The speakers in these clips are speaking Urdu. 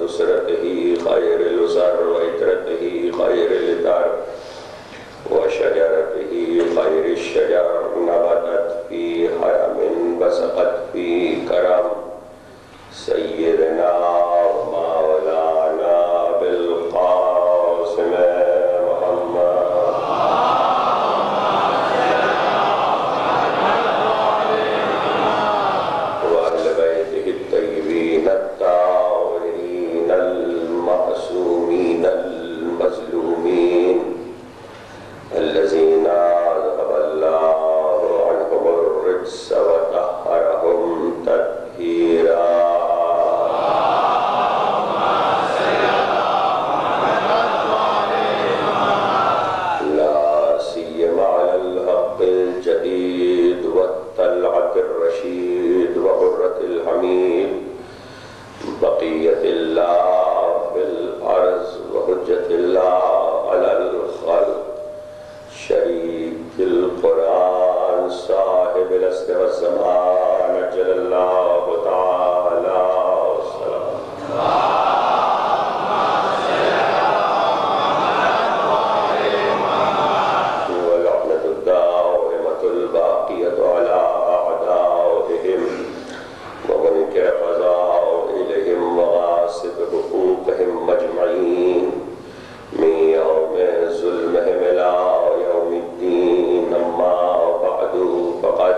وكسرته خير الأسر وإترته خير الإتر وشجرته خير الشجر نبتت في حرم بسقت في كرم سيدنا مولانا بالقاسم محمد وأهل بيته الطيبين الطاهرين المعصومين المظلومين الذين أذهب الله عنهم الرجس وطهرهم تطهيرا لا سيما على الحق الجديد والطلعة الرشيد وغرة الحميد بقية الله في الأرض وحجة الله على الخلق شريك القرآن صاحب الأسر والزمان أجل الله تعالى والسلام ولعنة الدائمة الباقية على أعدائهم ومن كفزا إليهم وغاصب حقوقهم مجمعين من يوم ظلمهم إلى يوم الدين أما بعد فقد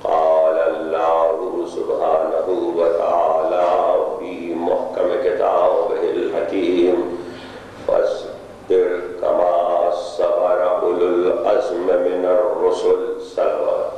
قال الله سبحانه وتعالى في محكم كتابه الحكيم فاصبر كما صبر أولو العزم من الرسل صلوات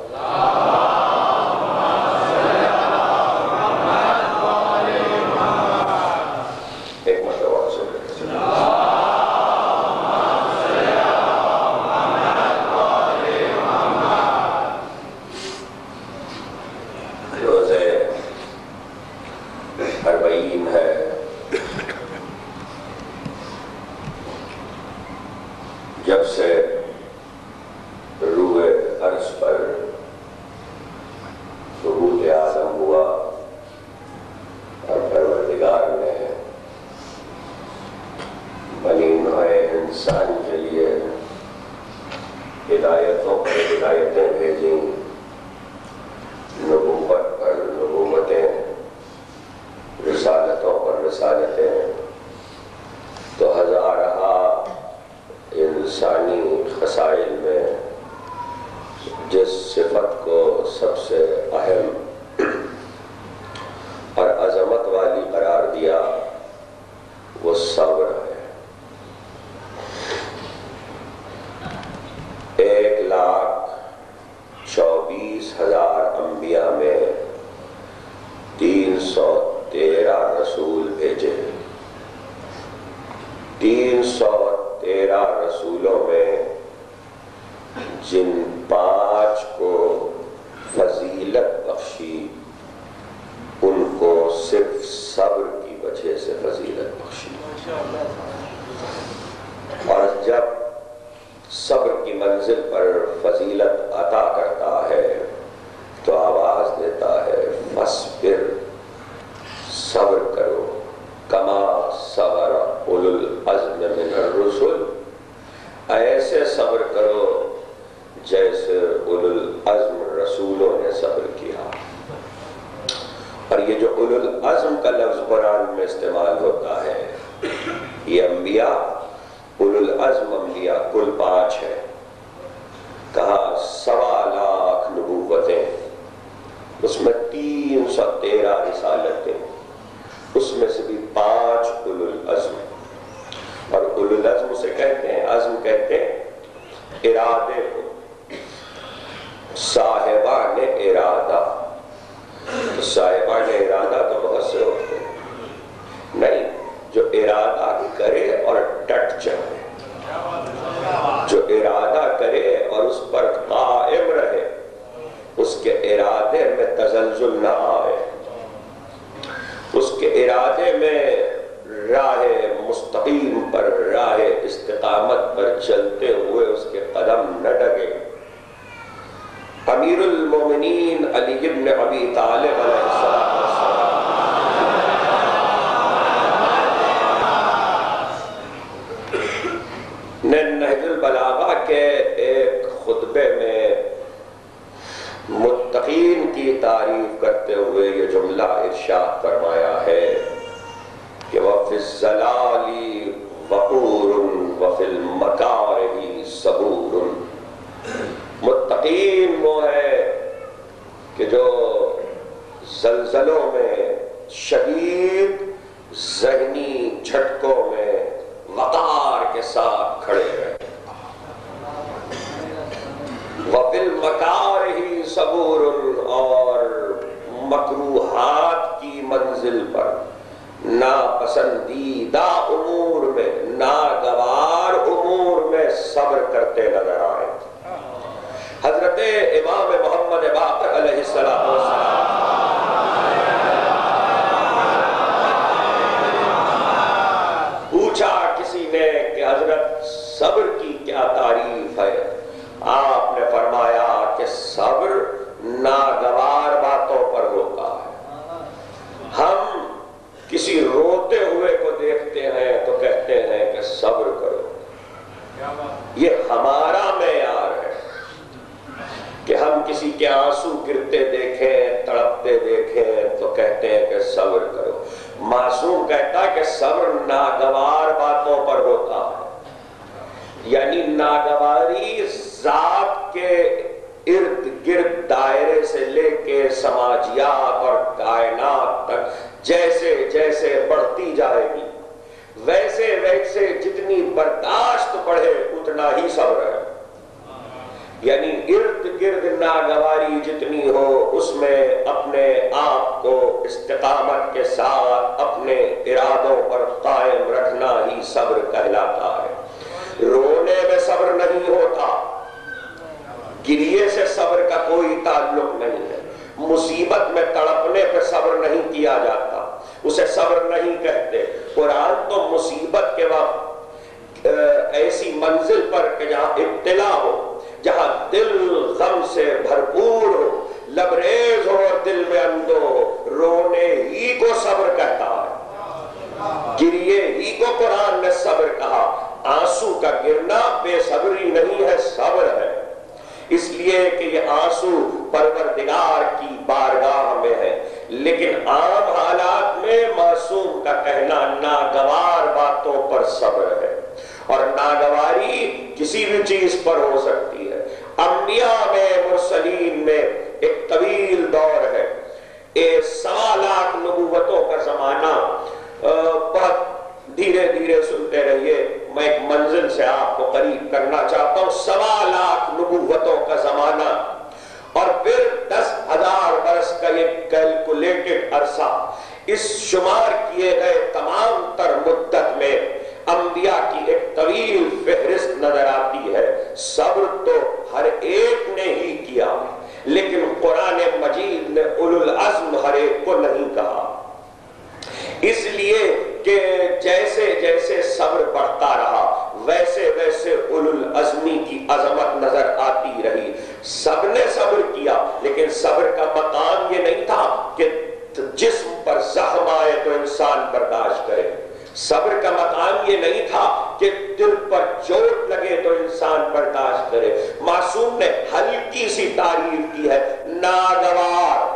جب سے روح عرض پر ثبوت آدم ہوا اور پروردگار نے بنی نوع انسان کے لیے ہدایتوں پر ہدایتیں بھیجیں نبوت پر نبوتیں رسالتوں پر رسالتیں تو ہزارہ انسانی خسائل میں جس صفت کو سب سے اہم اور عظمت والی قرار دیا وہ صبر ہے 1,24,000 انبیاء میں 313 رسول بھیجے 313 رسولوں میں جن 5 کو فضیلت بخشی ان کو صرف صبر کی وجہ سے فضیلت بخشی اور جب صبر کی منزل پر فضیلت عطا کرتا ہے تو آواز دیتا ہے فاصبر صبر کرو کما صبر اولو العزم من الرسل ایسے صبر کرو جیسے اولو العزم رسولوں نے صبر کیا اور یہ جو اولو العزم کا لفظ قرآن میں استعمال ہوتا ہے یہ انبیاء اولو العزم انبیاء کل 5 ہے کہا 1,25,000 نبوتیں اس میں 313 رسالتیں اس میں سے بھی 5 اولو العزم اور اولو العزم سے کہتے ہیں عزم کہتے ہیں ارادے کو صاحبان ارادہ تو صاحبان ارادہ تو بہت سے ہوتے ہیں نہیں جو ارادہ کرے اور ڈٹ جائے جو ارادہ کرے اور اس پر قائم رہے اس کے ارادے میں تزلزل نہ آئے اس کے ارادے میں راہ مستقیم پر راہ استقامت پر چلتے ہوئے اس کے قدم نہ ڈگے امیر المومنین علی بن ابی طالب علیہ السلام الزلال وقور وفی المکارہ صبور۔ متقین وہ ہے کہ جو زلزلوں میں، شدید ذہنی جھٹکوں میں وقار کے ساتھ کھڑے رہے۔ وفی المکارہ صبور، اور مکروہات کی منزل پر، ناپسندیدہ امور میں، ناگوار امور میں صبر کرتے نظر آئے۔ حضرت امام محمد باقر علیہ السلام پوچھا کسی نے کہ حضرت صبر کی کیا تعریف ہے؟ آپ نے فرمایا کہ صبر ناگوار باتوں پر ہوتا ہے۔ ہم کسی روتے ہوئے کو دیکھتے ہیں تو کہتے ہیں کہ صبر کرو، یہ ہمارا معیار ہے کہ ہم کسی کے آنسو گرتے دیکھیں، تڑپتے دیکھیں تو کہتے ہیں کہ صبر کرو۔ معصوم کہتا ہے کہ صبر ناگوار باتوں پر ہوتا ہے، یعنی ناگواری ذات کے ارد گرد دائرے سے لے کے سماجیات اور کائنات تک جیسے جیسے بڑھتی جائے گی، ویسے ویسے جتنی برداشت بڑھے اتنا ہی صبر ہے۔ یعنی ارد گرد ناگواری جتنی ہو اس میں اپنے آپ کو استقامت کے ساتھ اپنے ارادوں پر قائم رکھنا ہی صبر کہلاتا ہے۔ رونے میں صبر نہیں ہوتا، گریے سے صبر کا کوئی تعلق نہیں ہے، مصیبت میں تڑپنے پہ صبر نہیں کیا جاتا، اسے صبر نہیں کہتے۔ قرآن تو مصیبت کے وقت ایسی منزل پر کہ جہاں ابتلا ہو، جہاں دل غم سے بھرپور ہو، لبریز ہو اور دل میں اندو ہو، رونے ہی کو صبر کہتا ہے، گریے ہی کو قرآن نے صبر کہا۔ آنسو کا گرنا بے صبری نہیں ہے، صبر ہے، اس لیے کہ یہ آنسو پروردگار کی بارگاہ میں ہے۔ لیکن عام حالات میں معصوم کا کہنا ناگوار باتوں پر صبر ہے، اور ناگواری کسی بھی چیز پر ہو سکتی ہے۔ انبیاء میں، مرسلین میں ایک طویل دور ہے، 1.25 لاکھ نبوتوں کا زمانہ۔ بہت دھیرے دھیرے سنتے رہیے، میں ایک منزل سے آپ کو قریب کرنا چاہتا ہوں۔ 1.25 لاکھ نبوتوں کا زمانہ، اور پھر 10,000 برس کا یہ کیلکولیٹڈ عرصہ۔ اس شمار کیے گئے تمام تر مدت میں انبیاء کی ایک طویل فہرست نظر آتی ہے۔ صبر تو ہر ایک نے ہی کیا، لیکن قرآن مجید نے اولو العزم ہر ایک کو نہیں کہا، اس لیے کہ جیسے جیسے صبر بڑھتا رہا ویسے ویسے اولو العزمی کی عظمت نظر آتی رہی۔ سب نے صبر کیا، لیکن صبر کا مقام یہ نہیں تھا کہ جسم پر زخم آئے تو انسان برداشت کرے، صبر کا مقام یہ نہیں تھا کہ دل پر چوٹ لگے تو انسان برداشت کرے۔ معصوم نے ہلکی سی تعریف کی ہے، ناگوار۔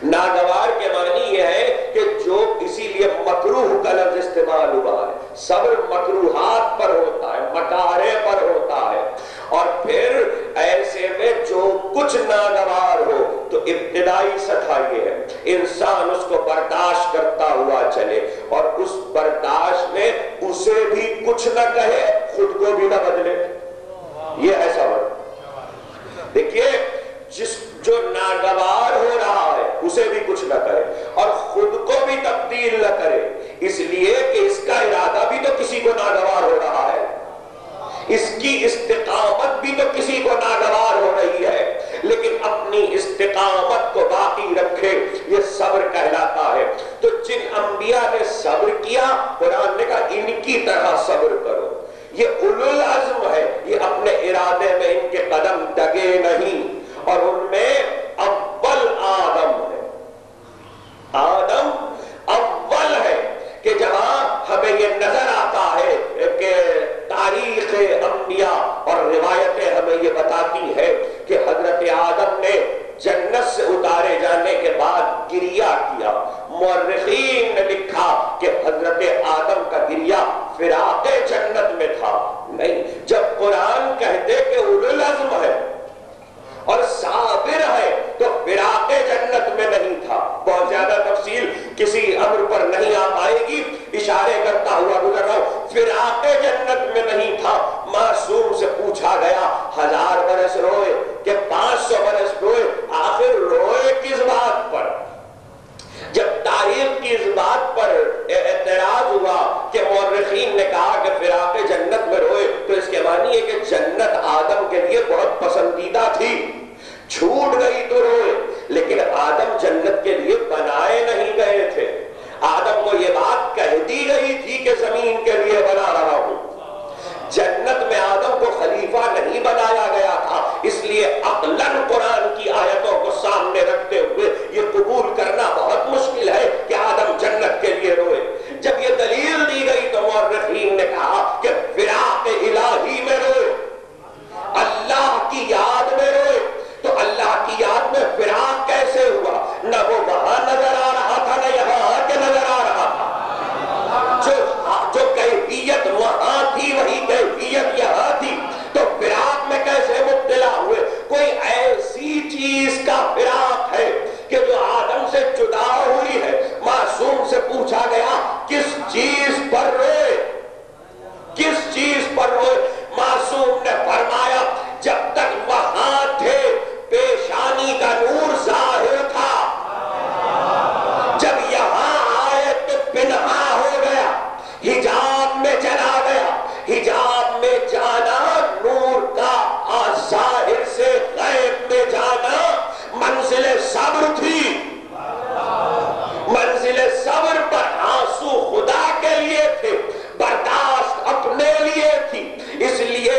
ناگوار کے معنی یہ ہے کہ جو اسی لیے مکروہ کا لفظ استعمال ہوا ہے۔ صبر مکروہات پر ہوتا ہے، مکارے پر ہوتا ہے، اور پھر ایسے میں جو کچھ ناگوار ہو تو ابتدائی سطح یہ ہے انسان اس کو برداشت کرتا ہوا چلے، اور اس برداشت میں اسے بھی کچھ نہ کہے، خود کو بھی نہ بدلے۔ یہ ہے صبر۔ دیکھیے، جو ناگوار ہو رہا ہے اسے بھی کچھ نہ کرے اور خود کو بھی تبدیل نہ کرے، اس لیے کہ اس کا ارادہ بھی تو کسی کو ناگوار ہو رہا ہے، اس کی استقامت بھی تو کسی کو ناگوار ہو رہی ہے، لیکن اپنی استقامت کو باقی رکھے، یہ صبر کہلاتا ہے۔ تو جن انبیاء نے صبر کیا، قرآن نے کہا ان کی طرح صبر کرو۔ یہ اولو العزم ہے، یہ اپنے ارادے میں ان کے قدم ڈگے نہیں، اور ان میں اول آدم ہے۔ آدم اول ہے کہ جہاں ہمیں یہ نظر آتا ہے کہ تاریخ انبیاء اور روایتیں ہمیں یہ بتاتی ہے کہ حضرت آدم نے جنت سے اتارے جانے کے بعد گریہ کیا۔ مورخین نے لکھا کہ حضرت فراق جنت میں نہیں تھا. معصوم سے پوچھا گیا 1000 برس روئے کہ 500 برس روئے, آخر روئے کس بات پر؟ جب تاریخ کی اس بات پر اعتراض ہوا کہ مورخین نے کہا کہ فراق جنت میں روئے, تو اس کے معنی ہے کہ جنت آدم کے لیے بہت پسندیدہ تھی, چھوٹ گئی تو روئے. لیکن آدم جنت کے لیے بنائے نہیں گئے تھے. آدم کو یہ بات کہہ دی گئی تھی کہ زمین کے لیے بنا رہا ہوں. جنت میں آدم کو خلیفہ نہیں بنایا گیا تھا. اس لیے عقلاً قرآن کی آیتوں کو سامنے رکھتے ہوئے یہ قبول کرنا بہت مشکل ہے کہ آدم جنت کے لیے روئے. جب یہ دلیل دی گئی تو مورخین نے کہا کہ فراق الہی میں روئے, اللہ کی یاد میں روئے. تو اللہ کی یاد میں فراق کیسے ہوا؟ نہ وہ وہاں نظر آ رہا تھا نہ یہاں آ کے نظر آ رہا تھا. جو کیفیت وہاں تھی وہی کیفیت یہاں تھی. تو فراق میں کیسے مبتلا ہوئے؟ کوئی ایسی چیز کا فراق ہے کہ جو آدم سے جدا ہوئی ہے. معصوم سے پوچھا گیا کس چیز پر روئے, کس چیز پر روئے؟ معصوم نے فرمایا جب تک وہاں تھے پیشانی کا نور ظاہر تھا, جب یہاں آئے تو پنہا ہو گیا, حجاب میں چلا گیا. حجاب میں جانا نور کا, ظاہر سے غیب میں جانا منزل صبر تھی. منزل صبر پر آنسو خدا کے لیے تھے, برداشت اپنے لیے تھی. اس لیے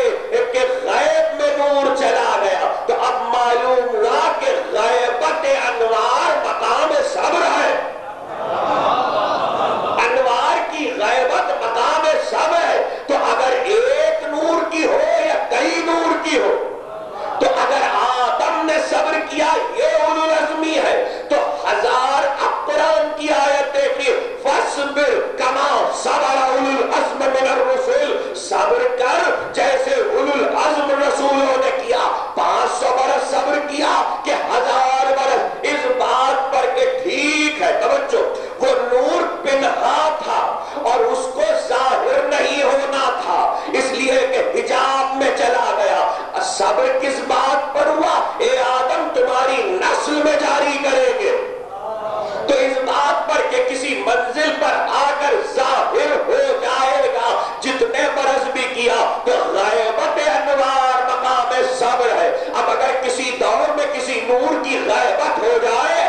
کہ غیب میں نور چلا گیا تو اب معلوم ہوا کہ غیبت انوار مقام صبر ہے. انوار کی غیبت مقام صبر ہے. تو اگر ایک نور کی ہو یا کئی نور کی ہو, تو اگر آدم نے صبر کیا یہ اولو العزمی ہے, تو 1000 قرآن کی آیت دیکھیے فَاصْبِرْ كَمَا صَبَرَ أُولُو الْعَزْمِ مِنَ الرُّسُلِ, صبر کر جیسے اولو العزم رسولوں نے کیا. 500 برس صبر کیا کہ 1000 برس, اس بات پر کہ ٹھیک ہے. توجہ, وہ نور پنہا تھا اور اس کو ظاہر نہیں ہونا تھا, اس لیے کہ حجاب میں چلا گیا. صبر کس بات پر ہوا؟ اے آدم تمہاری نسل میں جاری کریں گے. تو اس بات پر کہ کسی منزل پر آ کر ظاہر ہو جائے گا, جتنے برس بھی کیا تو غیبت انوار مقام صبر ہے. اب اگر کسی دور میں کسی نور کی غیبت ہو جائے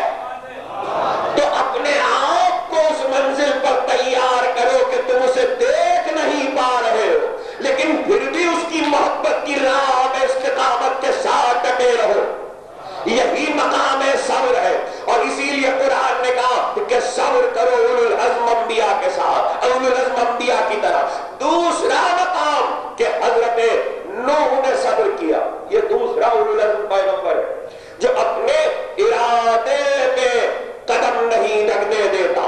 تو اپنے آپ کو اس منزل پر تیار کرو کہ تم اسے دیکھ نہیں پا رہے ہو, لیکن پھر بھی اس کی محبت کی راہ میں استقامت کے ساتھ ڈٹے رہو. یہی مقام صبر ہے. اور اسی لیے قرآن نے کہا کہ صبر کرو اولو العزم انبیاء کے ساتھ, اولو العزم انبیاء کی طرح. دوسرا مقام کہ حضرت نوح نے صبر کیا, یہ دوسرا اولو العزم پیغمبر ہے جو اپنے ارادے میں قدم نہیں رکھنے دیتا.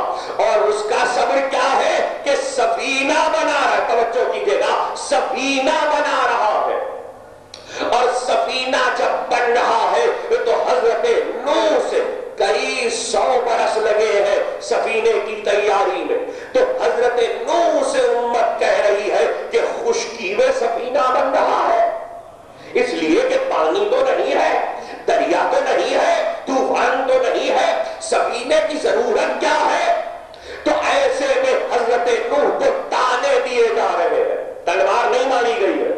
اور اس کا صبر کیا ہے کہ سفینہ بنا رہا ہے. توجہ کیجئے گا, سفینہ بنا رہا ہے. اور سفینہ جب بن رہا ہے تو حضرت نوح سے کئی 100 برس لگے ہیں سفینے کی تیاری میں. تو حضرت نوح سے امت کہہ رہی ہے کہ خشکی میں سفینہ بن رہا ہے, اس لیے کہ پانی تو نہیں ہے, دریا تو نہیں ہے, طوفان تو نہیں ہے, سفینے کی ضرورت کیا ہے؟ تو ایسے میں حضرت نوح کو تانے دیے جا رہے ہیں. تلوار نہیں ماری گئی ہے,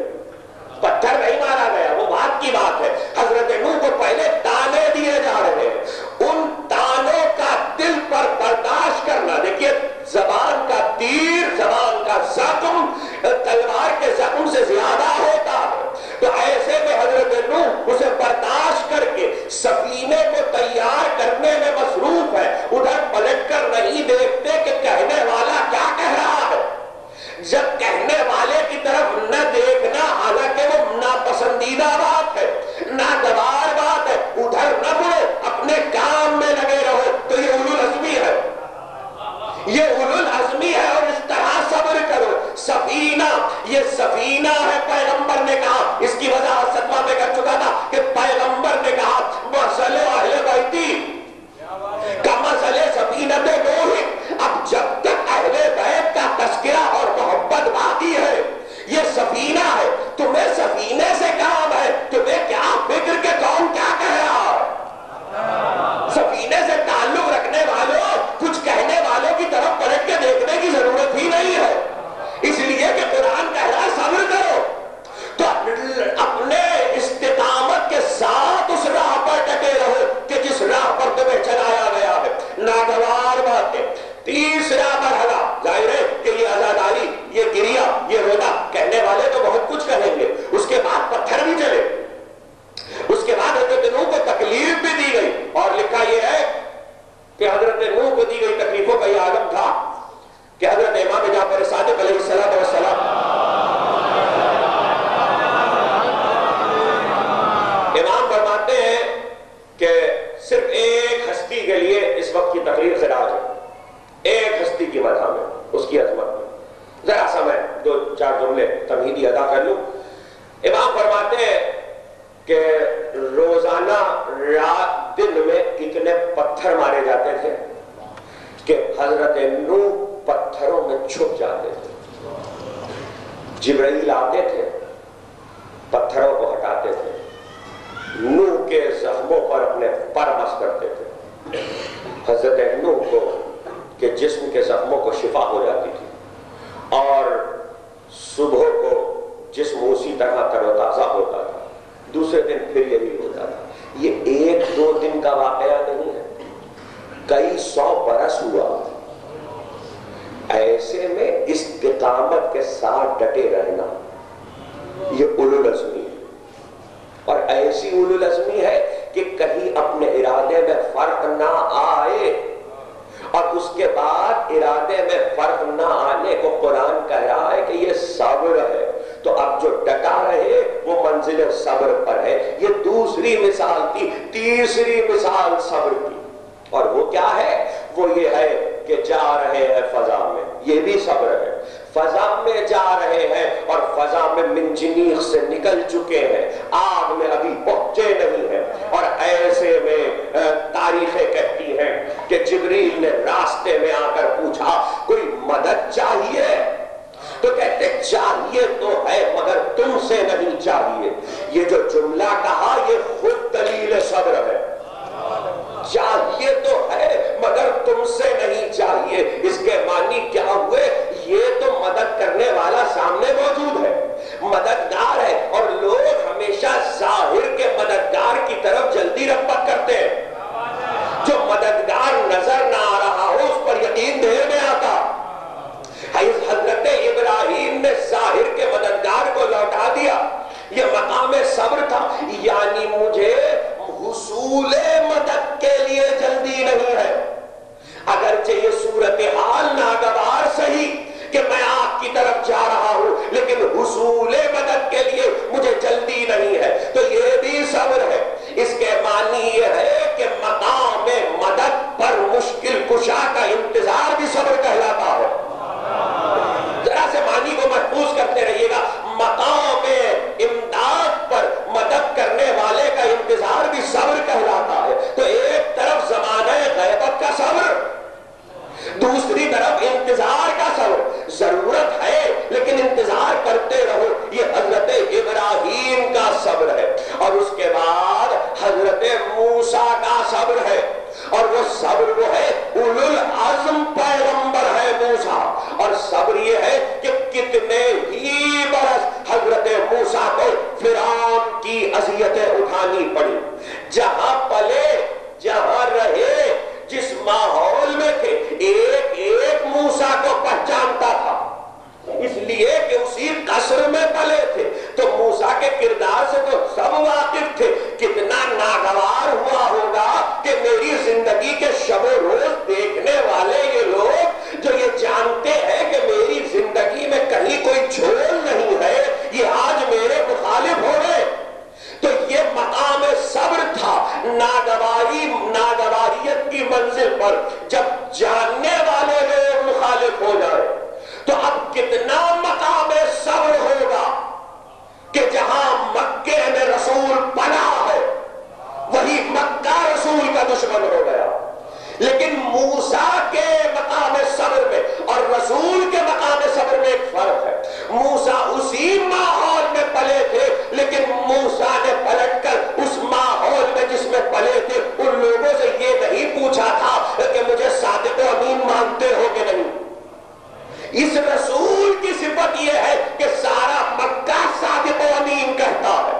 پتھر نہیں مارا گیا, وہ بات کی بات ہے. حضرت نوح کو پہلے تانے دیے جا رہے ہیں. ان تانوں کا دل پر برداشت کرنا, دیکھیے زبان کا تیر, زبان کا زخم تلوار کے زخم سے زیادہ ہوتا ہے. تو ایسے میں حضرت نوح اسے برداشت کر کے سفینے کو تیار کرنے میں مصروف ہے. ادھر پلٹ کر نہیں دیکھتے کہ کہنے والا کیا کہہ رہا ہے. جب کہنے والے کی طرف نہ دیکھنا, حالانکہ وہ ناپسندیدہ بات ہے, ناگوار بات ہے, ادھر نہ بڑھو, اپنے کام میں لگے رہو, تو یہ اولو العزمی ہے, یہ اولو العزمی ہے. اور اس طرح صبر کرو. سفینہ, یہ سفینہ ہے. پیغمبر نے کہا, اس کی وضاحت ستوہ میں کر چکا تھا کہ پیغمبر نے کہا مثل اہل بیتی کمثل سفینۃ نوح. اب جب تک اہل بیت کا تذکرہ اور محبت باقی یہ گریا، یہ رونا، کہنے والے تو بہت کچھ کہیں گے. اس کے بعد پتھر بھی چلے، اس کے بعد حضرت نوح کو تکلیف بھی دی گئی. اور لکھا یہ ہے کہ حضرت نوح کو دی گئی تکلیفوں کا یہ عالم تھا کہ حضرت امام جعفر صادق علیہ السلام امام فرماتے ہیں کہ صرف ایک ہستی کے لیے اس وقت کی تقریر خراج ہے، ایک ہستی کی مدح میں، اس کی عظمت میں. ذرا سا میں 2-4 جملے تمہیدی ادا کر لوں. امام فرماتے ہیں کہ روزانہ رات دن میں اتنے پتھر مارے جاتے تھے کہ حضرت نوح پتھروں میں چھپ جاتے تھے. جبرائیل آتے تھے، پتھروں کو ہٹاتے تھے، نوح کے زخموں پر اپنے پر مس کرتے تھے. حضرت نوح کو کہ جسم کے زخموں کو شفا ہو جاتی تھی اور صبح کو جسم اسی طرح تر و تازہ ہوتا تھا، دوسرے دن پھر یہی ہوتا تھا. یہ 1-2 دن کا واقعہ نہیں ہے، کئی 100 برس ہوا. ایسے میں استقامت کے ساتھ ڈٹے رہنا یہ اولو العزمی ہے. اور ایسی اولو العزمی ہے کہ کہیں اپنے ارادے میں فرق نہ آئے، اور اس کے بعد ارادے میں فرق نہ آنے کو قرآن کہہ رہا ہے کہ یہ صبر ہے. تو اب جو ڈٹا رہے وہ منزل صبر پر ہے. یہ دوسری مثال تھی. تیسری مثال صبر کی، اور وہ کیا ہے؟ وہ یہ ہے کہ جا رہے ہیں فضا میں، یہ بھی صبر ہے. فضا میں جا رہے ہیں اور فضا میں منجنیق سے نکل چکے ہیں، آگ میں ابھی پہنچے نہیں ہیں. اور ایسے میں تاریخیں کہتی ہیں کہ جبریل نے راستے میں آ کر پوچھا کوئی مدد چاہیے؟ تو کہتے چاہیے تو ہے مگر تم سے نہیں چاہیے. یہ جو جملہ کہا یہ خود دلیل صبر ہے. چاہیے تو ہے مگر تم سے نہیں چاہیے. اس کے معنی کیا ہوئے؟ یہ تو مدد کرنے والا سامنے موجود ہے، مددگار ہے، اور لوگ ہمیشہ ظاہر کے مددگار کی طرف جلدی رغبت کرتے ہیں. جو مددگار نظر نہ آ رہا ہو اس پر یقین دیر میں آتا. حضرت ابراہیم نے ظاہر کے مددگار کو لوٹا دیا. یہ مقام صبر تھا. یعنی مجھے حصول مدد کے لیے جلدی نہیں ہے، اگرچہ یہ صورتحال ناگوار صحیح کہ میں آپ کی طرف جا رہا ہوں، لیکن حصول مدد کے لیے مجھے جلدی نہیں ہے. تو یہ بھی صبر ہے. اس کے معنی یہ ہے کہ مقام مدد پر مشکل کشا کا انتظار بھی صبر کہلاتا ہے. ذرا سے معنی کو محفوظ کرتے رہیے گا. مقام امداد پر مدد کرنے والے کا انتظار بھی صبر کہلاتا ہے. تو ایک طرف زمانہ غیبت کا صبر، دوسری طرف انتظار کا صبر. ضرورت ہے لیکن انتظار کرتے رہو. یہ حضرت ابراہیم کا صبر ہے. اور اس کے بعد حضرت موسیٰ کا صبر ہے، اور وہ صبر وہ ہے اولو العزم پیغمبر ہے موسیٰ. اور صبر یہ ہے کہ کتنے ہی برس حضرت موسیٰ کو فرعون کی اذیتیں اٹھانی پڑی. جہاں پلے، جہاں رہے، جس ماحول میں تھے، ایک ایک موسیٰ کو پہچانتا تھا، اس لیے کہ اسی قصر میں پلے تھے. تو موسیٰ کے کردار سے تو سب واقف تھے. کتنا ناگوار ہوا ہوگا کہ میری زندگی کے شب و روز دیکھنے والے یہ لوگ جو یہ جانتے ہیں کہ میری زندگی میں کہیں کوئی جھول نہیں ہے، یہ آج میرے مخالف ہو گئے. تو یہ مقام صبر تھا. ناگواریت کی منزل پر جب جاننے والے لوگ مخالف ہو جائے تو اب کتنا مقام صبر ہوگا کہ جہاں مکے میں رسول پناہ ہے وہی مکہ رسول کا دشمن ہو گیا. لیکن موسیٰ کے مقام صبر میں اور رسول کے مقام صبر میں ایک فرق ہے. موسیٰ اسی ماحول میں پلے تھے، لیکن موسیٰ نے پلٹ کر اس ماحول میں جس میں پلے تھے ان لوگوں سے یہ نہیں پوچھا تھا کہ مجھے صادق و امین مانتے ہو کہ نہیں. اس رسول کی صفت یہ ہے کہ سارا مکہ صادق و امین کہتا ہے،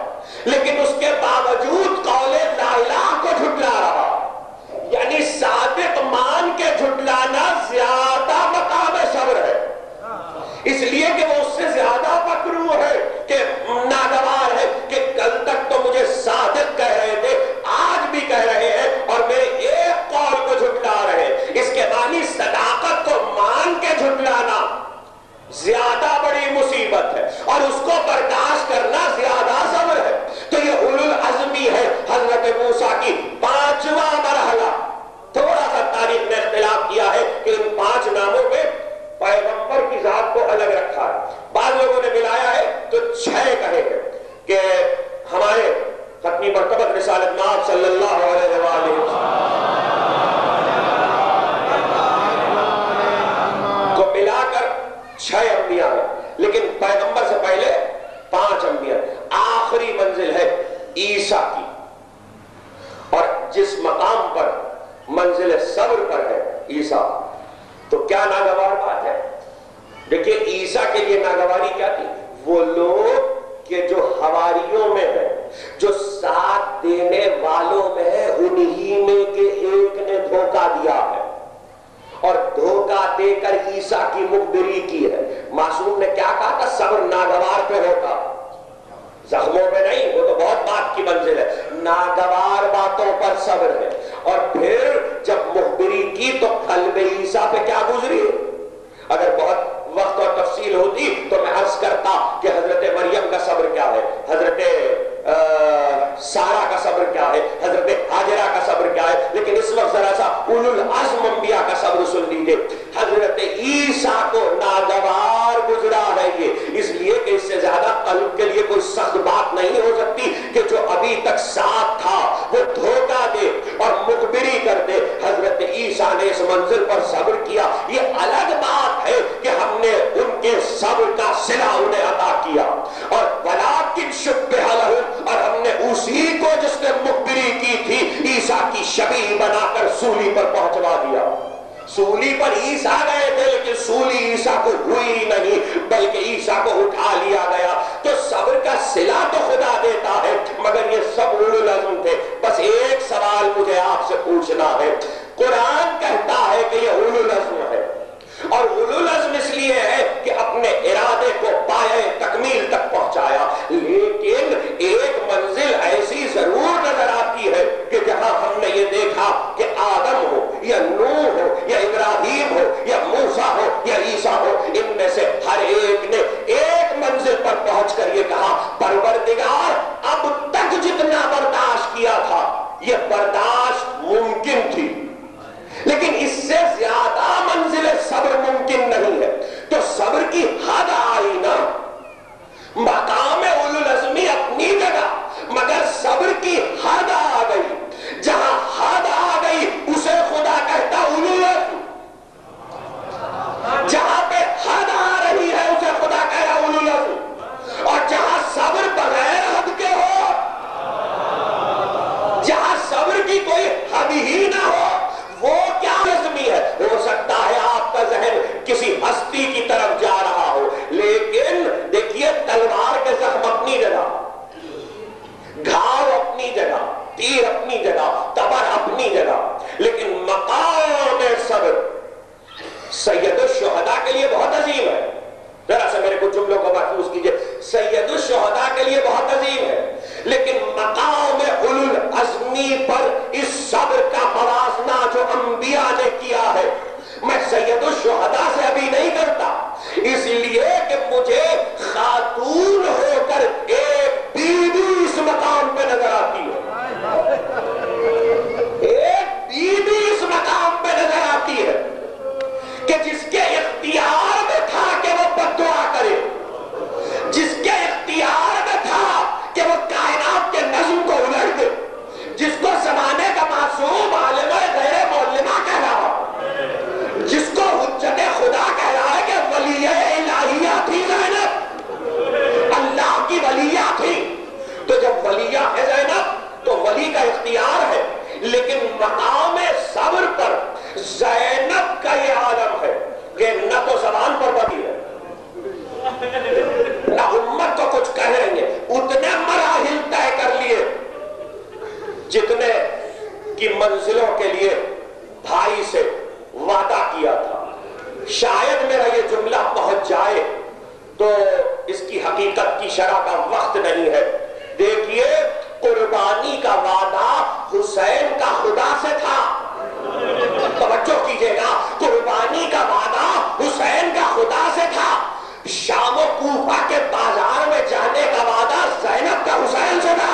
لیکن اس کے باوجود قول لا الہ کو جھٹلا رہا. یعنی صادق مان کے جھٹلانا زیادہ مقام صبر ہے. اس لیے کہ وہ اس سے زیادہ مکروہ ہے، کہ ناگوار ہے، کہ کل تک تو مجھے صادق کہہ رہے تھے، آج بھی کہہ رہے ہیں اور میرے ایک قول کو جھٹلا رہے ہیں۔ اس کے معنی صداقت کو مان کے جھٹلانا زیادہ بڑی مصیبت ہے، اور اس کو برداشت کرنا زیادہ صبر ہے۔ تو یہ اولو العزمی ہے حضرت موسیٰ کی 5واں مرحلہ۔ تھوڑا سا تاریخ میں اختلاف کیا ہے کہ ان 5 ناموں میں پیغمبر کی ذات کو الگ رکھا ہے، بعض لوگوں نے ملایا ہے تو 6 کہے ہیں کہ ہمارے ختمی مرتبہ رسالت مآب صلی اللہ علیہ وآلہ کو ملا کر 6 انبیاء ہیں، لیکن پیغمبر سے پہلے 5 انبیاء۔ آخری منزل ہے عیسیٰ کی، اور جس مقام پر منزل صبر پر ہے عیسیٰ، تو کیا ناگوار بات ہے۔ دیکھیے عیسیٰ کے لیے ناگواری کیا تھی؟ وہ لوگ کہ جو حواریوں میں ہے، جو ساتھ دینے والوں میں ہے، انہی میں کہ ایک نے دھوکہ دیا ہے اور دھوکہ دے کر عیسیٰ کی مخبری کی ہے۔ معصوم نے کیا کہا تھا؟ صبر ناگوار پہ ہوتا، زخموں پہ نہیں، وہ تو بہت بات کی منزل ہے، ناگوار باتوں پر صبر ہے۔ اور پھر جب مخبری کی تو قلب عیسیٰ پہ کیا گزری؟ اگر بہت وقت اور تفصیل ہوتی تو میں عرض کرتا کہ حضرت مریم کا صبر کیا ہے، حضرت سارہ کا صبر کیا ہے، حضرت ہاجرہ کا صبر کیا ہے، لیکن اس وقت ذرا سا اولو العزم انبیاء کا صبر سن لیجیے۔ حضرت عیسیٰ کو ناگوار گزرا ہے یہ، اس لیے کہ اس سے زیادہ قلب کے لیے کوئی سخت بات نہیں ہو سکتی کہ جو ابھی تک ساتھ تھا وہ دھوکہ دے اور مخبری کر دے۔ حضرت عیسیٰ نے اس منزل پر صبر کیا، یہ الگ بات ہے کہ ہم نے ان کے صبر کا صلہ انہیں عطا کیا، اور وَلَٰكِنْ شُبِّهَ لَهُمْ، اور ہم نے اسی کو جس نے مخبری کی تھی عیسیٰ کی شبیہ بنا کر سولی پر پہنچوا دیا۔ سولی پر عیسیٰ گئے تھے لیکن سولی عیسیٰ کو ہوئی نہیں، بلکہ عیسیٰ کو اٹھا لیا گیا۔ تو صبر کا صلہ تو خدا دیتا ہے، مگر یہ سب اولو العزم تھے۔ بس ایک سوال مجھے آپ سے پوچھنا ہے، قرآن کہتا ہے کہ یہ اولو العزم ہے، اور اولو العزم اس لیے ہے کہ اپنے ارادے کو پایہ تکمیل تک پہنچایا، لیکن ایک منزل ایسی ضرور نظر آتی ہے کہ جہاں ہم نے یہ دیکھا کہ آدم ہو یا نوح ہو یا ابراہیم ہو یا موسیٰ ہو یا عیسیٰ ہو، ان میں سے ہر ایک نے ایک منزل پر پہنچ کر یہ کہا پروردگار اب تک جتنا برداشت کیا تھا یہ برداشت ممکن تھی، لیکن اس سے زیادہ منزل صبر ممکن نہیں ہے۔ تو صبر کی حد آئی نا، مقام اولو العزمی اپنی جگہ، مگر صبر کی حد آ گئی، جہاں حد آ گئی اسے خدا کہتا اولو العزم، جہاں پہ حد آ رہی ہے اسے خدا کہتا اولو العزم، اور جہاں صبر بغیر حد کے ہو، جہاں صبر کی کوئی حد ہی نہ ہو، وہ کیا لازمی ہے؟ ہو سکتا ہے آپ کا ذہن کسی ہستی کی طرف جا رہا ہو، لیکن دیکھیے تلوار کے زخم اپنی جگہ، گھاؤ اپنی جگہ، تیر اپنی جگہ، تبر اپنی جگہ، لیکن مقام صبر سید الشہداء کے لیے بہت عظیم ہے۔ ذرا سے میرے کچھ جملوں کو محفوظ کیجئے، سید الشہداء کے لیے بہت عظیم ہے، لیکن مقام اولو العزمی پر اس صبر کا موازنہ جو انبیاء نے کیا ہے میں سید الشہداء سے ابھی نہیں کرتا، اس لیے کہ مجھے خاتون ہو کر ایک بیوی اس مقام پہ نظر آتی ہے، ایک بیوی اس مقام پہ نظر آتی ہے کہ جس کے اختیار میں تھا کہ وہ بد دعا کرے، جس کے اختیار میں تھا کہ وہ کائنات کے نظم کو الٹ دے، جس کو زمانے کا معصوم عالمہ غیر معلمہ کہہ رہا، جس کو حجت خدا کہہ رہا ہے کہ ولی الہیہ تھی زینب، اللہ کی ولیہ تھی، تو جب ولیہ ہے زینب تو ولی کا اختیار ہے، لیکن مقام صبر پر زینب کا یہ عالم ہے کہ نہ تو زبان پر بکی ہے، نہ امت کو کچھ کہیں گے، اتنے مراحل طے کر لیے جتنے کی منزلوں کے لیے بھائی سے وعدہ کیا تھا۔ شاید میرا یہ جملہ پہنچ جائے تو اس کی حقیقت کی شرح کا وقت نہیں ہے. دیکھیے قربانی کا وعدہ حسین کا خدا سے تھا. توجہ کیجئے گا، قربانی کا وعدہ حسین کا خدا سے تھا. شام و کوفہ کے بازار میں جانے کا وعدہ زینب کا حسین سے تھا.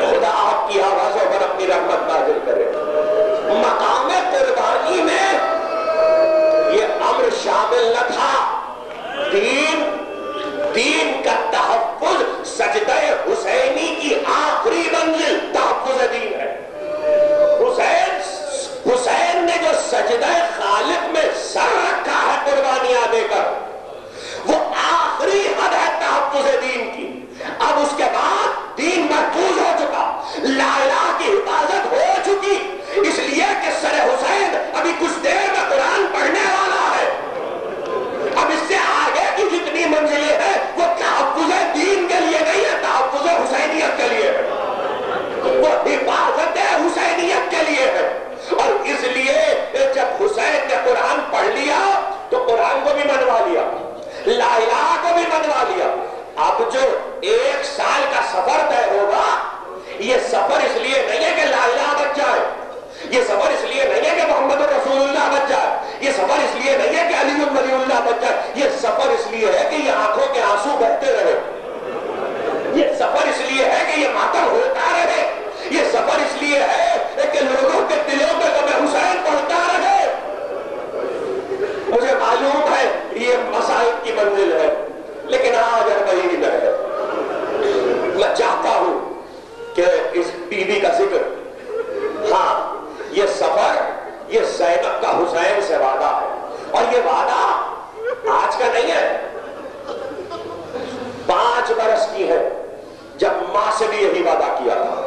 خدا آپ کی آوازوں پر اپنی رحمت نازل کرے. مقام قربانی میں یہ امر شامل نہ تھا. دین کا تحفظ سجدہ حسینی کی آخری منزل تحفظ دین ہے. حسین نے جو سجدہ خالق میں سر رکھا ہے قربانیاں دے کر، وہ آخری حد ہے تحفظ دین کی. اب اس کے بعد دین محفوظ ہو چکا، لا الہ کی حفاظت ہو چکی، اس لیے کہ سر حسین ابھی کچھ دیر میں قرآن پڑھنے والا ہے. اب اس سے آگے کی جتنی منزلیں ہیں وہ تحفظ دین کے لیے نہیں ہے، تحفظ حسینیت کے لیے ہے، وہ حفاظت حسینیت کے لیے ہے. اور اس لیے جب حسین نے قرآن پڑھ لیا تو قرآن کو بھی منوا لیا، لا الہ کو بھی منوا لیا. اب جو 1 سال کا سفر طے ہوگا، یہ سفر اس لیے نہیں ہے کہ لا الہ بچ جائے، یہ سفر اس لیے نہیں ہے کہ محمد رسول اللہ بچ جائے، یہ سفر اس لیے نہیں ہے کہ علی ولی اللہ بچ جائے، یہ سفر اس لیے ہے کہ یہ آنکھوں کے آنسو بہتے رہے، یہ سفر اس لیے ہے کہ یہ ماتم ہوتا رہے، یہ سفر اس لیے ہے کہ لوگوں کے دلوں میں غم حسین پڑھتا رہے. مجھے معلوم ہے یہ مسائل کی منزل ہے، لیکن آج اربعین ہے. میں چاہتا ہوں کہ اس بی بی کا ذکر، ہاں یہ سفر، یہ زینب کا حسین سے وعدہ ہے. اور یہ وعدہ آج کا نہیں ہے، 5 برس کی ہے، جب ماں سے بھی یہی وعدہ کیا تھا.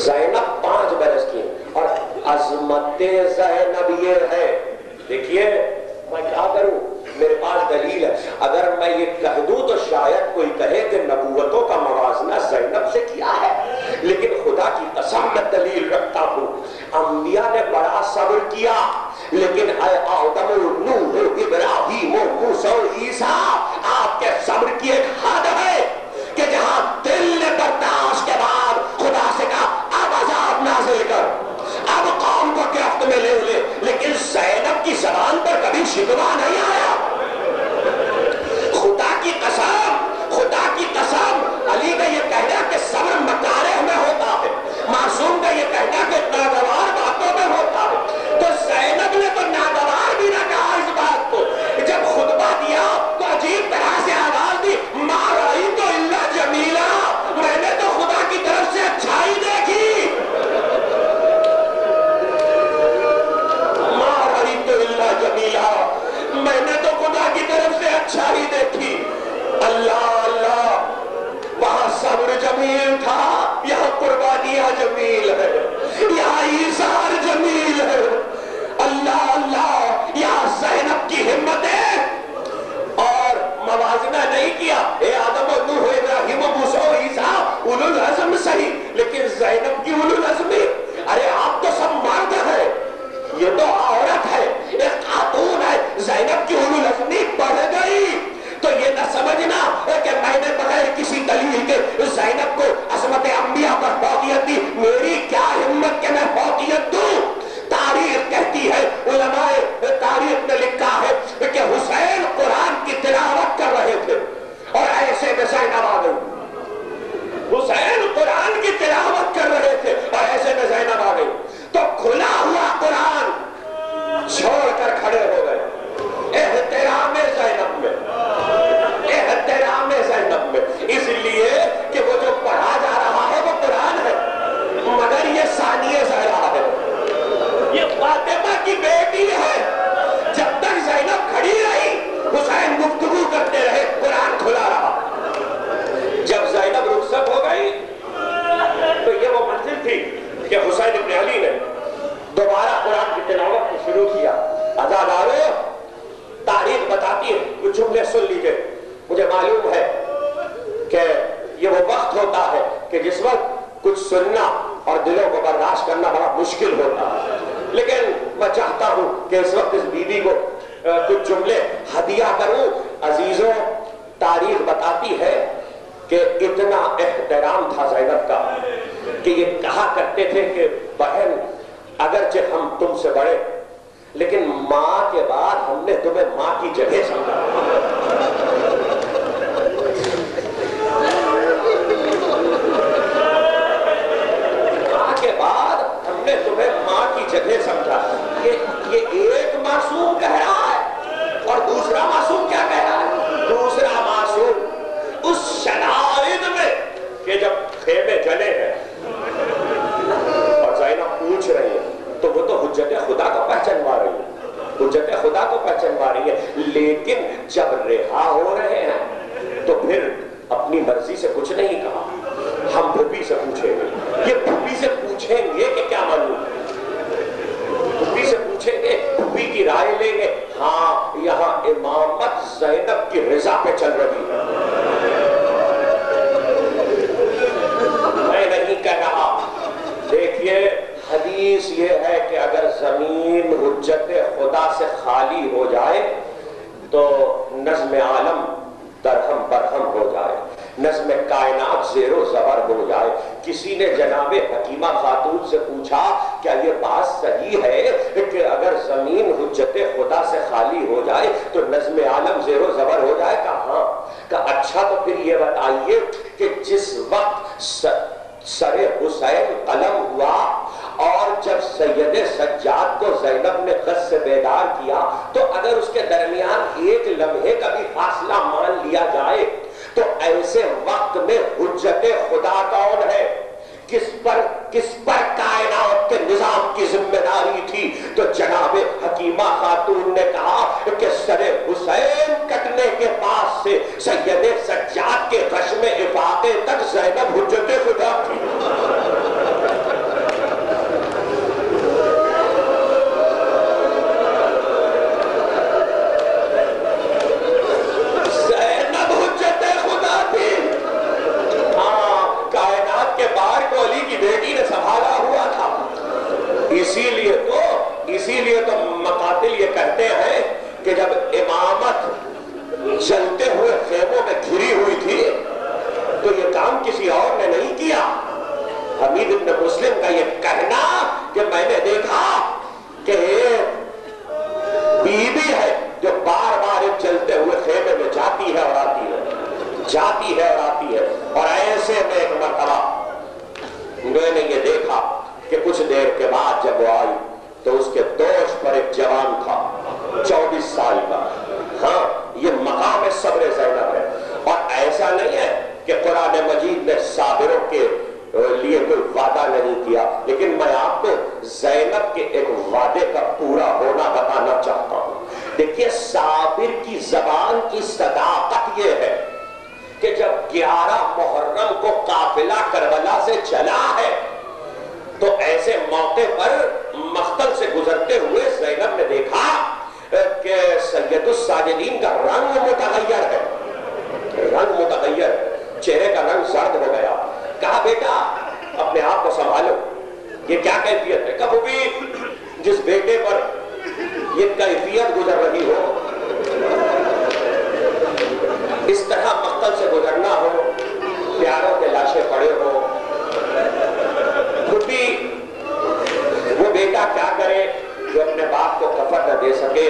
زینب 5 برس کی، اور عظمت زینب یہ ہے. دیکھیے میں کیا کروں، میرے پاس دلیل ہے. اگر میں یہ کہہ دوں تو شاید کوئی کہے کہ نبوتوں کا موازنہ زینب سے کیا ہے، لیکن خدا کی قسم میں دلیل رکھتا ہوں. انبیاء نے بڑا صبر کیا، لیکن اے آدم، نوح، ابراہیم، موسیٰ، عیسیٰ، آپ کے صبر کی ایک حد ہے کہ جہاں دل نے برداشت کے بعد خدا سے کہا اب عذاب نازل کر، اب قوم کو گرفت میں لے لے، لیکن زینب کی زبان پر کبھی شکوہ نہیں آیا. خدا کی قسم، علی کا یہ کہنا کہ صبر مکارہ میں ہوتا ہے، معصوم کا یہ کہنا کہ ناگوار باتوں میں ہوتا ہے، تو زینب نے تو ناگوار بھی نہ کہا اس بات کو. جب خطبہ دیا تو عجیب طرح سے آواز دی، ما رأیت الا جمیلا، میں نے تو خدا کی طرف سے اچھائی دیکھی. ما رأیت الا جمیلا، میں نے تو خدا کی طرف سے اچھائی دیکھی. اللہ اللہ، وہاں صبر جمیل تھا، یہاں قربانیاں جمیل ہے، یہاں ایثار جمیل ہے. اللہ اللہ، یہاں زینب کی ہمت ہے. اور موازنہ نہیں کیا، اے آدم و نوح، ابراہیم و موسیٰ و عیسیٰ اولو العزم صحیح، لیکن زینب کی اولو العزمی، ارے آپ تو سب مرد ہے، یہ تو عورت ہے، ایک خاتون ہے. زینب کی اولو العزمی بڑھ گئی تو یہ نہ سمجھنا کہ میں نے بغیر کسی دلیل کے زینب کو عظمت انبیاء پر فوقیت دی. میری کیا ہمت کہ میں فوقیت دوں. تاریخ کہتی ہے، علماء تاریخ نے لکھا ہے کہ حسین قرآن کی تلاوت کر رہے تھے اور ایسے میں زینب آ گئی. حسین قرآن کی تلاوت کر رہے تھے اور ایسے میں زینب آ گئی، تو کھلا ہوا قرآن چھوڑ کر کھڑے ہو گئے. احترام زینب میں، احترام زینب میں، اس لیے کہ وہ جو پڑھا جا رہا ہے وہ قرآن ہے، مگر یہ ثانیہ زہرا ہے، یہ فاطمہ کی بیٹی ہے. جب تک زینب کھڑی رہی حسین گفتگو کرتے رہے، قرآن کھلا رہا. جب زینب رخصت ہو گئی تو یہ وہ منزل تھی کہ حسین ابن علی نے دوبارہ قرآن کی تلاوت کو شروع کیا. عزادارو، تاریخ بتاتی ہے، کچھ جملے سن لیجئے. مجھے معلوم ہے کہ یہ وہ وقت ہوتا ہے کہ جس وقت کچھ سننا اور دلوں کو برداشت کرنا بڑا مشکل ہوتا ہے، لیکن میں چاہتا ہوں کہ اس وقت اس بیوی کو کچھ جملے ہدیہ کروں۔ عزیزوں، تاریخ بتاتی ہے کہ اتنا احترام تھا زینب کا کہ یہ کہا کرتے تھے کہ بہن اگرچہ ہم تم سے بڑے لیکن ماں کے بعد ہم نے تمہیں ماں کی جگہ سمجھا، ماں کے بعد ہم نے تمہیں ماں کی جگہ سمجھا۔ یہ ایک معصوم کہہ رہا ہے اور دوسرا معصوم کیا کہہ رہا ہے؟ دوسرا معصوم اس شدائد میں کہ جب خیمے جلے ہیں اور زینب پوچھ رہی ہے تو وہ تو حجت خدا کو پہچانوا رہی ہے، حجت خدا کو پہچانوا رہی ہے، لیکن جب رہا ہو رہے ہیں تو پھر اپنی مرضی سے کچھ نہیں کہا۔ ہم پھوپھی سے پوچھیں گے، یہ پھوپھی سے پوچھیں گے کہ کیا معلوم، پھوپھی سے پوچھیں گے، پھوپھی کی رائے لیں گے، ہاں یہاں امامت زینب کی رضا پہ چل رہی ہے۔ میں نہیں کہہ رہا، دیکھیے حدیث یہ ہے کہ اگر زمین حجت خدا سے خالی ہو جائے تو نظم عالم درہم برہم ہو جائے، نظم کائنات زیر و زبر ہو جائے۔ کسی نے جناب حکیمہ خاتون سے پوچھا کیا یہ بات صحیح ہے کہ اگر زمین حجت خدا سے خالی ہو جائے تو نظم عالم زیر و زبر ہو جائے؟ کہا ہاں۔ کہا اچھا تو پھر یہ بتائیے کہ جس وقت سر حسین قلم ہوا اور جب سید سجاد کو زینب نے غص سے بیدار کیا تو اگر اس کے درمیان ایک لمحے کا بھی فاصلہ مان لیا جائے تو ایسے وقت میں حجت خدا کون ہے؟ کس پر کائنات کے نظام کی ذمہ داری تھی؟ تو جناب حکیمہ خاتون نے کہا کہ سر حسین کٹنے کے بعد سے سید سجاد کے غشم افاقے تک زینب حجت خدا تھی۔ اسی لیے تو مقاتل یہ کہتے ہیں کہ جب امامت جلتے ہوئے خیموں میں گھری ہوئی تھی تو یہ کام کسی اور نے نہیں کیا۔ حمید ابن مسلم کا یہ کہنا کہ میں نے دیکھا کہ بیوی ہے جو بار بار ایک جلتے ہوئے خیمے میں جاتی ہے اور آتی ہے، جاتی ہے اور آتی ہے، اور ایسے میں ایک مرتبہ میں نے یہ دیکھا کہ کچھ دیر کے بعد جب وہ آئی تو اس کے دوش پر ایک جوان تھا 24 سال کا۔ ہاں یہ مقام صبر زینب ہے، اور ایسا نہیں ہے کہ قرآن مجید نے صابروں کے لیے کوئی وعدہ نہیں کیا، لیکن میں آپ کو زینب کے ایک وعدے کا پورا ہونا بتانا چاہتا ہوں۔ دیکھیے صابر کی زبان کی صداقت یہ ہے کہ جب 11 محرم کو قافلہ کربلا سے چلا ہے تو ایسے موقع پر مقتل سے گزرتے ہوئے زینب نے دیکھا کہ سید الساجدین کا رنگ متغیر ہے، رنگ متغیر، چہرے کا رنگ زرد ہو گیا۔ کہا بیٹا اپنے آپ کو سنبھالو، یہ کیا کیفیت ہے؟ کبھی بھی جس بیٹے پر یہ کیفیت گزر رہی ہو، اس طرح مقتل سے گزرنا ہو، پیاروں کے لاشیں پڑے ہو، خود بھی وہ بیٹا کیا کرے جو اپنے باپ کو کفن نہ دے سکے؟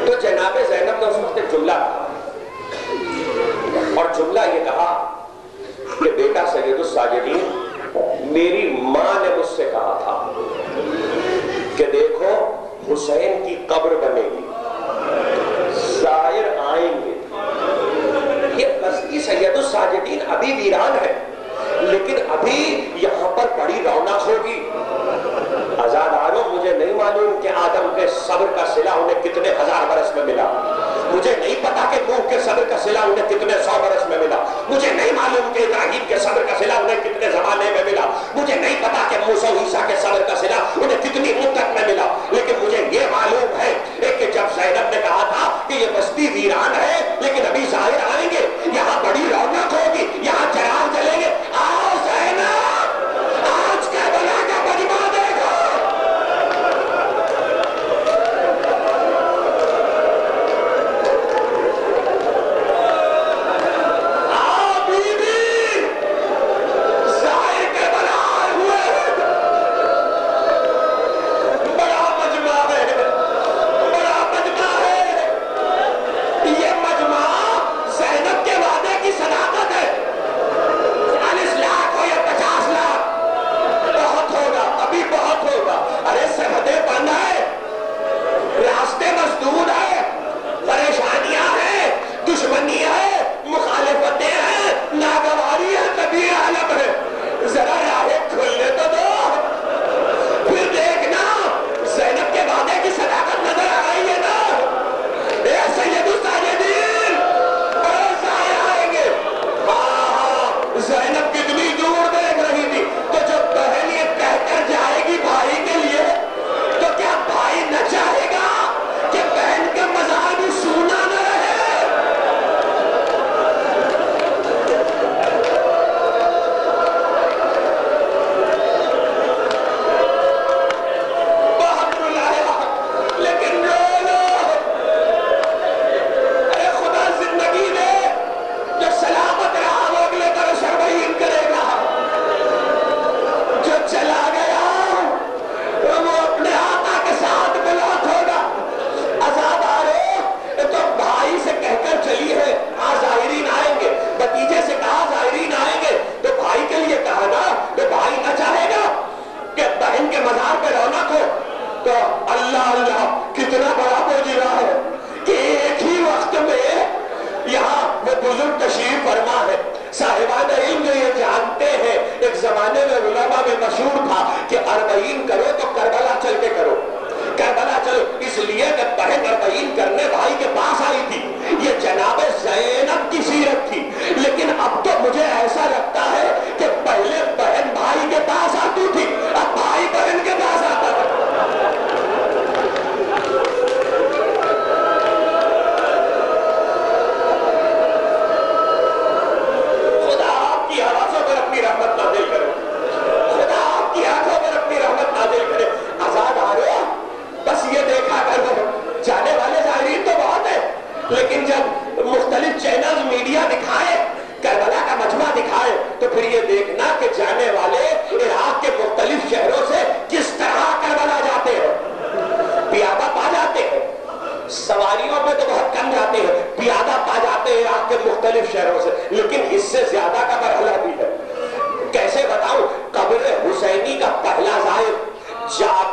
تو جناب زینب نے اس وقت ایک جملہ کہا، اور جملہ یہ کہا کہ بیٹا سید الساجدین، میری ماں نے مجھ سے کہا تھا کہ دیکھو حسین کی قبر بنے گی، زائر آئیں گے، یہ بستی سید الساجدین ابھی ویران ہے لیکن ابھی یہاں پر بڑی رونق ہوگی۔ عزاداروں مجھے نہیں معلوم کہ آدم کے صبر کا صلہ انہیں کتنے ہزار برس میں ملا، مجھے نہیں پتا کہ نوح کے صبر کا صلہ انہیں کتنے 100 برس میں ملا، مجھے نہیں معلوم کہ ابراہیم کے صبر کا صلہ انہیں کتنے زمانے میں ملا، مجھے نہیں پتا کہ موسیٰ عیسیٰ کے صبر کا صلہ انہیں کتنی مدت میں ملا، لیکن مجھے یہ معلوم ہے کہ جب زینب نے کہا تھا کہ یہ بستی ویران ہے لیکن ابھی ظاہر آئیں گے، یہاں بڑی رونق ہوگی، یہاں چراغ جلیں گے، آؤ زینب، آؤ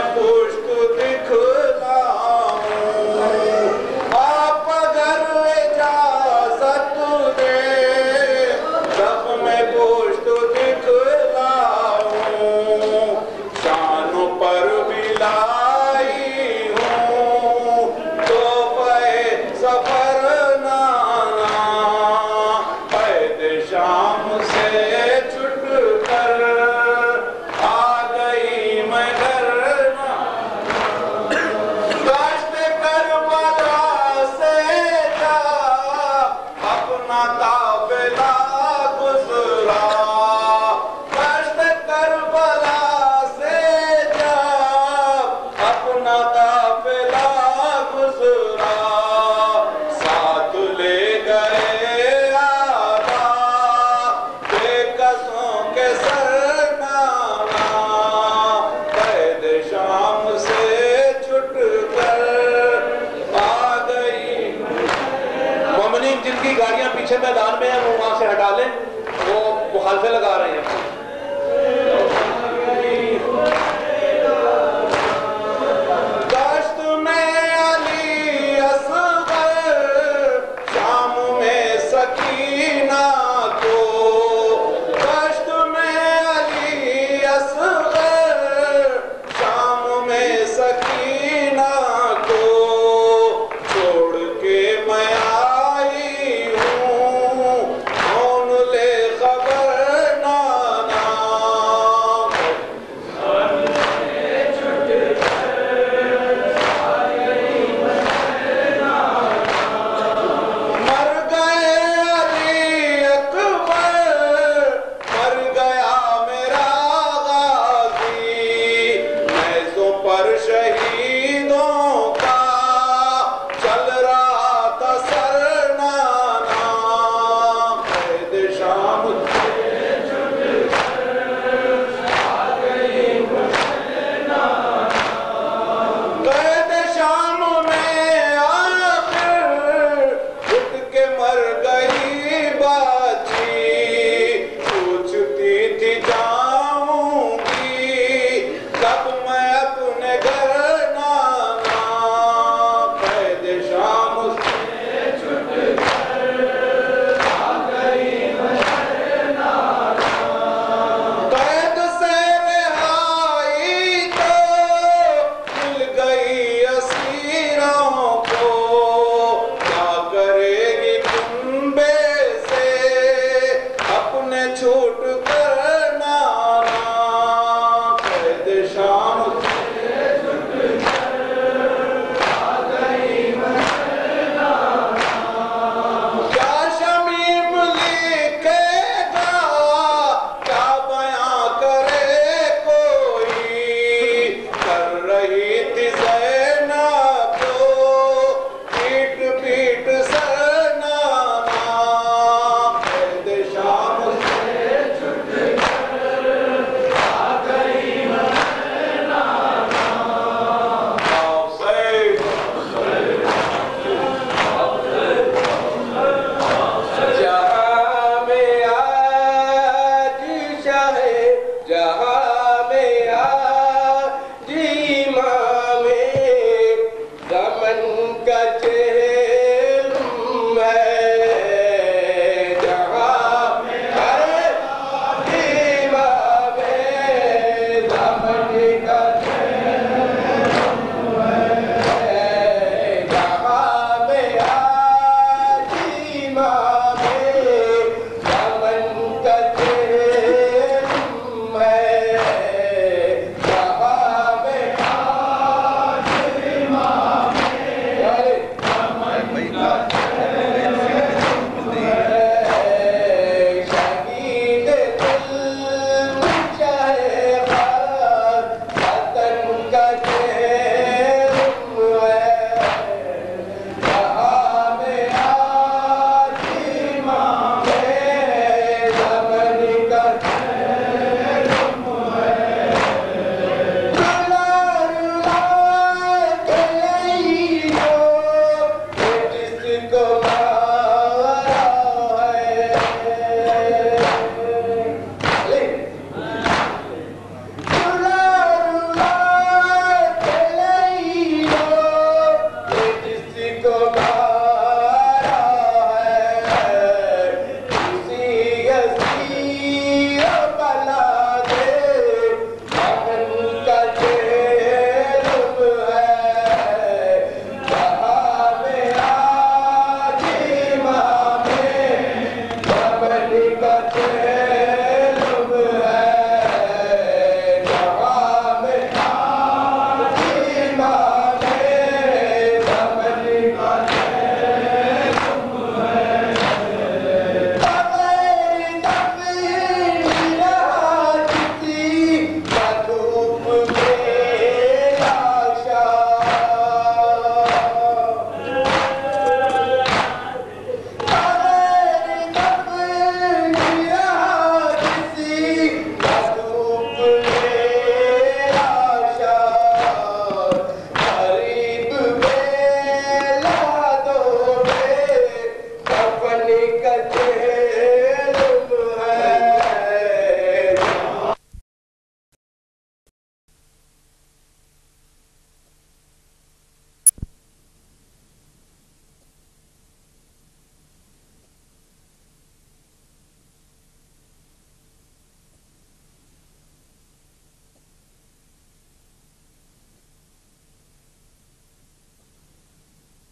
میں پشت دکھلاؤں آپ اگر اجازت دے سب میں پشت دکھلاؤں شان پر بھی لائی ہوں تحفہ سفر نانا قید شام سے چھٹ کر آ گئی میں گھر داشت کربلا سے جا اپنا قافلہ گزرا داشت کربلا سے جا اپنا قافلہ گزرا ساتھ لے گئے آبا بے قصوں کے سرنامہ قید شام سے چھٹ کر آ گئی مومنین جن کی گاڑیاں پیچھے میدان میں ہیں وہ